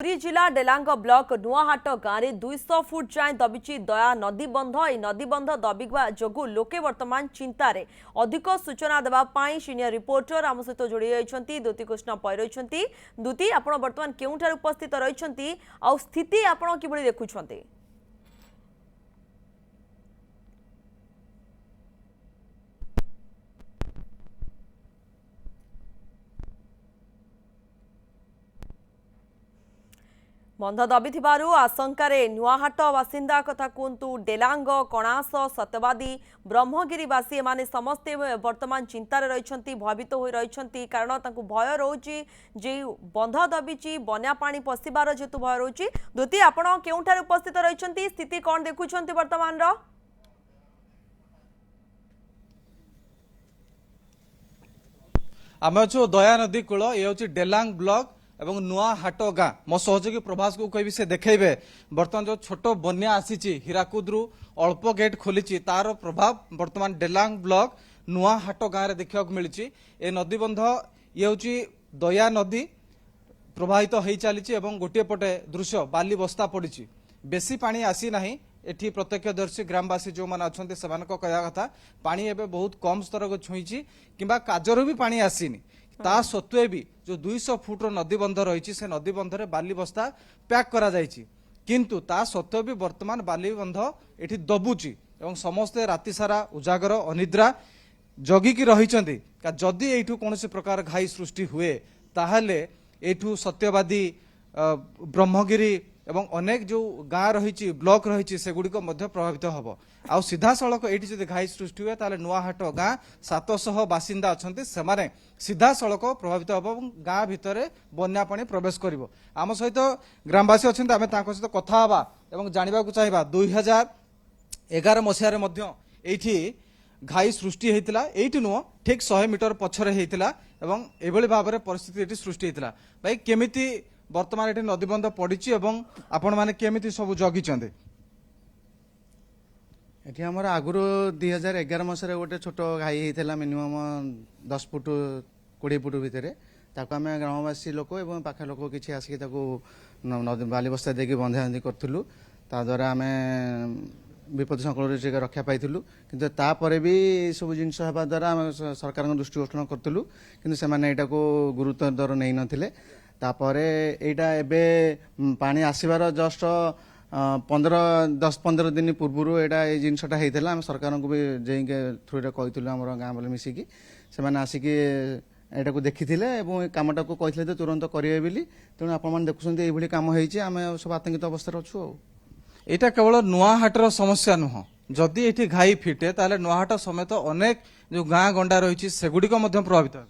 पुरी जिला डेलांग ब्लॉक नुआहाट गाँव में 200 फुट जाए दबिची दया नदी बंध। यह नदी बंध दबिवा जो लोके वर्तमान चिंतार। अधिक सूचना देवाई सीनियर रिपोर्टर आम सहित जोड़ी रही द्युति कृष्ण पै रही। द्युति आप बर्तमान केउठार उपस्थित रही स्थिति आप कि देखुं? बंध दबी आशंकार नुआहाट बासिंदा कथा कहतु डेलांग कणास सत्यवादी ब्रह्मगिरीवासी एमाने समस्ते वर्तमान चिंतार रही भयभीत हो रही कारण भय रोचे जे बंध दबी बन्या पानी पशिबार जेतु भय रोचे। द्युति आपण केउठार उपस्थित रही स्थिति कौन देखुं वर्तमान? आम अच्छु दया नदी कूल ये हूँ डेलांग ब्लॉक एवं नुआहाट गाँ मो सहयोगी प्रभास को कहि से देखेबे बर्तमान जो छोट बन्या आसी हीराकुदरू अल्प गेट खोली तार प्रभाव बर्तमान डेलांग ब्लॉक नुआहाट गाँव में देखा मिली। ए नदी बंध ये हूँ दया नदी प्रवाहित हो चली एवं गोटे पटे दृश्य बाली बस्ता पड़ी बेसी पानी आसी ना। एठी प्रत्यक्षदर्शी ग्रामवासी जो मैंने अच्छा से कहया कथा पानी एवं बहुत कम स्तर को छुई किंबा काजर भी पानी आसीनी ता सत्वे भी जो 200 फुट्र नदी बंध रही से नदी बंधरे बाली बस्ता पैक करा जायछि किंतु ता सत्वे भी वर्तमान बाली बंध एठी दबुची एवं समस्ते राति सारा उजागर अनिद्रा जगिकी रहिचंती जदि एठू कौनसी प्रकार घाई सृष्टि हुए ताहले एठू सत्यवादी ब्रह्मगिरी एवं अनेक जो गाँ रही ब्लॉक रही से गुड़िक प्रभावित हम आउ सीधा सड़क ये घाई सृष्टि हुए ताले नुआहाट गाँ 700 बासिंदा अच्छा से सीधा सड़क प्रभावित हम गाँ भितर बन्या पानी प्रवेश कर आम सहित ग्रामवासी अच्छा आम सहित कथा और जानवा चाहिए 2011 मसीह ये घाई सृष्टि होता ये नुह ठीक 100 मीटर पछरे होता एभली भाव में परिस्थिति सृष्टि होता भाई केमिति वर्तमान ये नदीबंध पड़ी आपण मैंने केमिति सब जगिचंदे? ये आमर आगुरी 2011 मसीह गोटे छोट घाई होता मिनिमम 10 फुट 20 फुट भितर ताको आम ग्रामवासी लोक और पाखा लोक किसी आसिक बाली बस्ता देकी बंधाबंधी करूँ ताद्वारा आम विपद संकट रक्षा पाई किंतु तापर भी सब जिनस हवा द्वारा आम सरकार दृष्टि गोषण करूँ किंतु से गुरुत्व नहीं नथिले तापर एटा एबे पानी आसबार जस्ट 10-15 दिन पूर्व एटा जिनसटा होता आम सरकार को भी जे थ्रू कहूँ आम गाँ वाले मिसिकी से आसिक एटा को देखी कमटा को कहते तुरंत करेंगे बोली तेणु आप देखुं ये कम होम सब आतंकित अवस्था अच्छु। एटा केवल नुआहाटर समस्या नुह जदि ये घाई फिटे ताले नुआहाट समेत अनेक जो गाँ गंडा रही सेगुड़िक प्रभावित हो।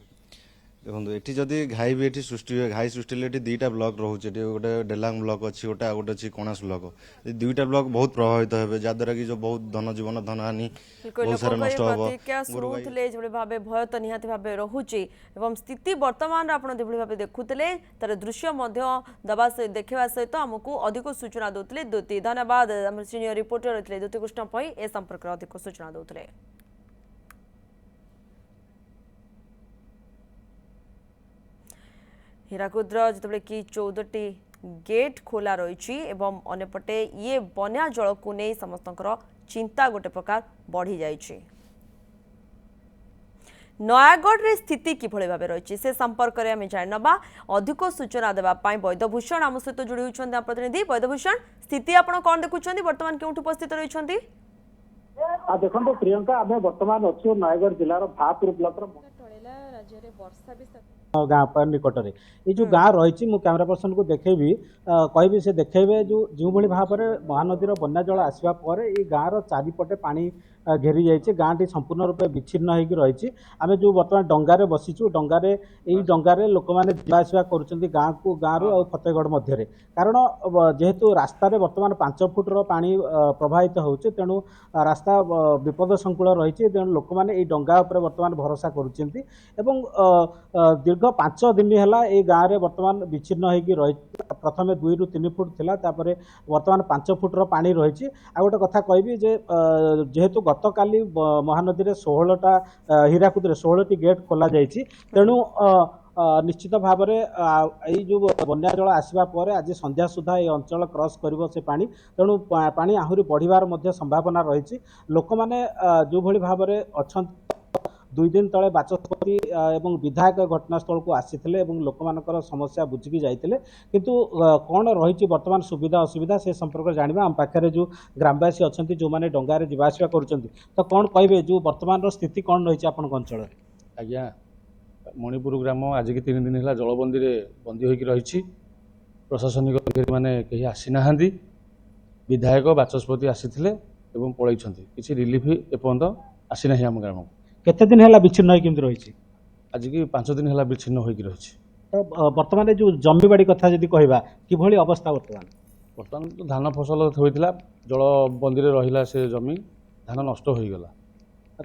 देखो ये जदि घाई भी ये सृष्टि हुए घाई सृष्टि ये दुईटा ब्लॉक रोचे गोटे डेलांग ब्लॉक अच्छी गोटे गोटे अच्छी कणास ब्लॉक दुईटा ब्लॉक बहुत प्रभावित हो जहाद्वारा कि जो बहुत धन जीवन धन हानि बहुत सारा नष्ट भाव भय तो निहाती भाव रोचे एवं स्थिति वर्तमान आप देखुले तार दृश्य दबा देखा सहित आमको अधिक सूचना दूसरे द्युति धन्यवाद सीनियर रिपोर्टर रही द्युति कृष्ण पै ए संपर्क में अधिक सूचना दूसरे। हीराकुद्र जिते कि 14टी गेट खोला रही एवं अन्यपटे ये बन्या जल को नहीं समस्त चिंता गोटे प्रकार बढ़ी जाइए। नयागढ़ रे स्थिति किभली भाव रही से संपर्क में आम जानवा अधिक सूचना देवाई वैदभूषण आम सहित जोड़ी होती प्रतिनिधि। वैदभूषण स्थिति आप कौन देखुं बर्तमान क्यों उपस्थित रही? देखो प्रियंका आम बर्तमान अच्छु नयागढ़ जिलार भापुर ब्लॉक राज्य वर्षा गाँ पर निकट में ये जो गाँ रही कैमेरा पर्सन को देखेबी कहि से देखेबे जो भली भाव में महानदीर बन्या जल आसवा पर ये गाँव चारिपटे पानी घेरी जाइए गाँटी संपूर्ण रूपे विच्छिन्न होगी रही आम जो बर्तमान डंगारे बसीचु डंगारे यही डंगारे लोक मैंने जावासवा कर गाँ को गाँव और फतेहगढ़ मध्य कारण जेहेतु रास्तार बर्तमान 5 फुट्र पानी प्रवाहित होचे तेणु रास्ता विपद संकुल रही तेणु लोक मैंने डंगा उपर बर्तमान भरोसा करुँच दीर्घ 5 दिन है गाँव में बर्तमान विच्छिन्न होगी रही प्रथम 2 ରୁ 3 फुट थिला तापरे वर्तमान 5 फुट्र पानी रही आ गोटे कथा कहबी जेहेतु गतकाली महानदी में 16टा हीराकुद 16टी गेट खोल जाइए तेणु ନିଶ୍ଚିତ ଭାବରେ ଏଇ ଯେଉଁ ବନ୍ୟା ଜଳ ଆସିବା ପରେ ଆଜି ସନ୍ଧ୍ୟା ସୁଦ୍ଧା এই ଅଞ୍ଚଳ କ୍ରସ୍ କରିବ ସେ ପାଣି ତେଣୁ ପାଣି ଆହୁରି ବଢ଼ିବାର ମଧ୍ୟ ସମ୍ଭାବନା ରହିଛି ଲୋକମାନେ ଯେଉଁଭଳି ଭାବରେ ଅଛନ୍ତି 2 ଦିନ ତଳେ ବାଚସ୍ପତି ଏବଂ ବିଧାୟକ ଘଟଣାସ୍ଥଳକୁ ଆସିଥିଲେ ଏବଂ ଲୋକମାନଙ୍କର ସମସ୍ୟା ବୁଝିକି ଯାଇଥିଲେ କିନ୍ତୁ କ'ଣ ରହିଛି ବର୍ତ୍ତମାନ ସୁବିଧା ଅସୁବିଧା ସେ ସମ୍ପର୍କରେ ଜାଣିବା ଆମ ପାଖରେ ଯେଉଁ ଗ୍ରାମବାସୀ ଅଛନ୍ତି ଯେଉଁମାନେ ଡଙ୍ଗାରେ ଯିବା ଆସିବା କରୁଛନ୍ତି ତ କ'ଣ କହିବେ ଯେଉଁ ବର୍ତ୍ତମାନର ସ୍ଥିତି କ'ଣ ରହିଛି ଆପଣଙ୍କ ଅଞ୍ଚଳରେ? ଆଜ୍ଞା ମଣିପୁର ଗ୍ରାମ ଆଜିକି 3 ଦିନ ହେଲା ଜଳବନ୍ଦୀରେ ବନ୍ଦୀ ହୋଇକି ରହିଛି। ପ୍ରଶାସନିକ ଅଧିକାରୀମାନେ କେହି ଆସିନାହାନ୍ତି। ବିଧାୟକ ବାଚସ୍ପତି ଆସିଥିଲେ ଏବଂ ପଳାଇଛନ୍ତି। କିଛି ରିଲିଫ ଏପର୍ଯ୍ୟନ୍ତ ଆସିନାହିଁ ଆମ ଗ୍ରାମକୁ। କେତେ ଦିନ ହେଲା ବିଚ୍ଛିନ୍ନ ହୋଇ କେମିତି ରହିଛି? ଆଜିକି 5 ଦିନ ହେଲା ବିଚ୍ଛିନ୍ନ ହୋଇକି ରହିଛି। ତ ବର୍ତ୍ତମାନ ଯେଉଁ ଜମିବାଡ଼ି କଥା ଯଦି କହିବା କିଭଳି ଅବସ୍ଥା ବର୍ତ୍ତମାନ? ବର୍ତ୍ତମାନ ତ ଧାନ ଫସଲ ହୋଇଥିଲା ଜଳବନ୍ଦୀରେ ରହିଲା ସେ ଜମି ଧାନ ନଷ୍ଟ ହୋଇଗଲା।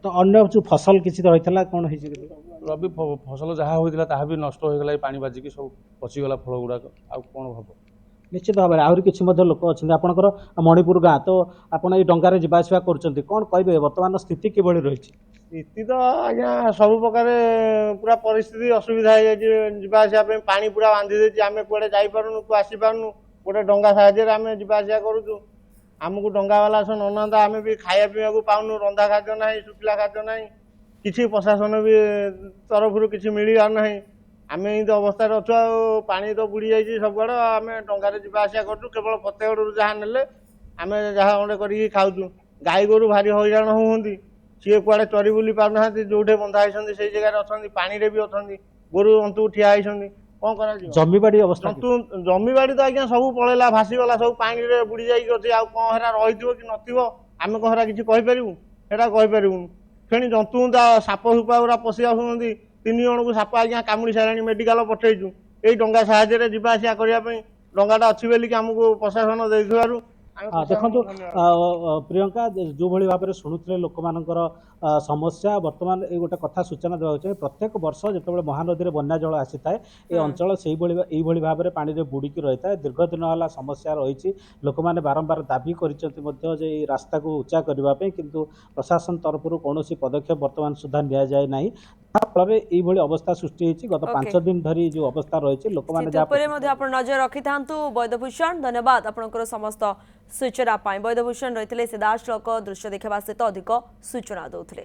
ତ ଅନ୍ୟ ଯେଉଁ ଫସଲ କିଛି ରହିଥିଲା କ'ଣ ହେଇଛି? ରବି ଫସଲ ଯାହା ହୋଇଥିଲା ତାହା ବି ନଷ୍ଟ ହୋଇଗଲା ଏଇ ପାଣି ବାଜିକି ସବୁ ପଚିଗଲା ଫଳ ଗୁଡ଼ାକ ଆଉ କ'ଣ ହବ। ନିଶ୍ଚିତ ଭାବରେ ଆହୁରି କିଛି ମଧ୍ୟ ଲୋକ ଅଛନ୍ତି ଆପଣଙ୍କର ମଣିପୁର ଗାଁ ତ ଆପଣ ଏଇ ଡଙ୍ଗାରେ ଯିବା ଆସିବା କରୁଛନ୍ତି କ'ଣ କହିବେ ବର୍ତ୍ତମାନ ସ୍ଥିତି କିଭଳି ରହିଛି? ସ୍ଥିତି ତ ଆଜ୍ଞା ସବୁ ପ୍ରକାର ପୁରା ପରିସ୍ଥିତି ଅସୁବିଧା ହେଇଯାଇଛି ଯିବା ଆସିବା ପାଇଁ ପାଣି ପୁରା ବାନ୍ଧି ଦେଇଛି ଆମେ କୁଆଡ଼େ ଯାଇପାରୁନୁ କୁ ଆସିପାରୁନୁ ଗୋଟେ ଡଙ୍ଗା ସାହାଯ୍ୟରେ ଆମେ ଯିବା ଆସିବା କରୁଛୁ ଆମକୁ ଡଙ୍ଗାବାଲା ଆସ ନନାନ୍ତା ଆମେ ବି ଖାଇବା ପିଇବାକୁ ପାଉନୁ ରନ୍ଧା ଖାଦ୍ୟ ନାହିଁ ଶୁଖିଲା ଖାଦ୍ୟ ନାହିଁ କିଛି ପ୍ରଶାସନ ବି ତରଫରୁ କିଛି ମିଳିବାର ନାହିଁ ଆମେ ଏମିତି ଅବସ୍ଥାରେ ଅଛୁ ଆଉ ପାଣି ତ ବୁଡ଼ି ଯାଇଛି ସବୁଆଡ଼େ ଆମେ ଡଙ୍ଗାରେ ଯିବା ଆସିବା କରୁଛୁ କେବଳ ଫତେଗଡ଼ରୁ ଯାହା ନେଲେ ଆମେ ଯାହା ଗଣ୍ଡେ କରିକି ଖାଉଛୁ ଗାଈ ଗୋରୁ ଭାରି ହଇରାଣ ହୁଅନ୍ତି ସିଏ କୁଆଡ଼େ ଚରି ବୁଲି ପାରୁନାହାନ୍ତି ଯୋଉଠି ବନ୍ଧା ହେଇଛନ୍ତି ସେଇ ଜାଗାରେ ଅଛନ୍ତି ପାଣିରେ ବି ଅଛନ୍ତି ଗୋରୁ ଜନ୍ତୁ ଠିଆ ହେଇଛନ୍ତି କ'ଣ କରାଯିବ? ଜମିବାଡ଼ି ଅବସ୍ଥା ଜମିବାଡ଼ି ତ ଆଜ୍ଞା ସବୁ ପଳେଇଲା ଭାସିଗଲା ସବୁ ପାଣିରେ ବୁଡ଼ି ଯାଇକି ଅଛି ଆଉ କ'ଣ ହେରା ରହିଥିବ କି ନଥିବ ଆମେ କ'ଣ ହେରା କିଛି କହିପାରିବୁ ହେରା କହିପାରିବୁନି ଫେଣି ଜନ୍ତୁ ସାପ ସୁପା ଗୁରା ପଶି ଆସୁଛନ୍ତି 3 ଜଣଙ୍କୁ ସାପ ଆଜ୍ଞା କାମୁଡ଼ି ସାରିଲାଣି ମେଡିକାଲ ପଠେଇଛୁ ଏଇ ଡଙ୍ଗା ସାହାଯ୍ୟରେ ଯିବା ଆସିବା କରିବା ପାଇଁ ଡଙ୍ଗାଟା ଅଛି ବୋଲିକି ଆମକୁ ପ୍ରଶାସନ ଦେଇଥିବାରୁ ଦେଖନ୍ତୁ ପ୍ରିୟଙ୍କା ଯେଉଁଭଳି ଭାବରେ ଶୁଣୁଥିଲେ ଲୋକମାନଙ୍କର ସମସ୍ୟା ବର୍ତ୍ତମାନ ଏଇ ଗୋଟେ କଥା ସୂଚନା ଦେବାକୁ ଚାହେଁ ପ୍ରତ୍ୟେକ ବର୍ଷ ଯେତେବେଳେ ମହାନଦୀରେ ବନ୍ୟା ଜଳ ଆସିଥାଏ ଏ ଅଞ୍ଚଳ ଏଇଭଳି ଭାବରେ ପାଣିରେ ବୁଡ଼ିକି ରହିଥାଏ ଦୀର୍ଘ ଦିନ ହେଲା ସମସ୍ୟା ରହିଛି ଲୋକମାନେ ବାରମ୍ବାର ଦାବି କରିଛନ୍ତି ମଧ୍ୟ ଯେ ଏଇ ରାସ୍ତାକୁ ଉଚ୍ଚା କରିବା ପାଇଁ କିନ୍ତୁ ପ୍ରଶାସନ ତରଫରୁ କୌଣସି ପଦକ୍ଷେପ ବର୍ତ୍ତମାନ ସୁଦ୍ଧା ନିଆଯାଏ ନାହିଁ ଯାହାଫଳରେ ଏଇଭଳି ଅବସ୍ଥା ସୃଷ୍ଟି ହେଇଛି ଗତ 5 ଦିନ ଧରି ଯେଉଁ ଅବସ୍ଥା ରହିଛି ଲୋକମାନେ ଆପଣ ନଜର ରଖିଥାନ୍ତୁ ବୈଦଭୂଷଣ ଧନ୍ୟବାଦ ଆପଣଙ୍କର ସମସ୍ତ ସୂଚନା ପାଇଁ ବୈଦଭୂଷଣ ରହିଥିଲେ ସିଧାସଳଖ ଦୃଶ୍ୟ ଦେଖିବା ସହିତ ଅଧିକ ସୂଚନା ଦେଉଥିଲେ।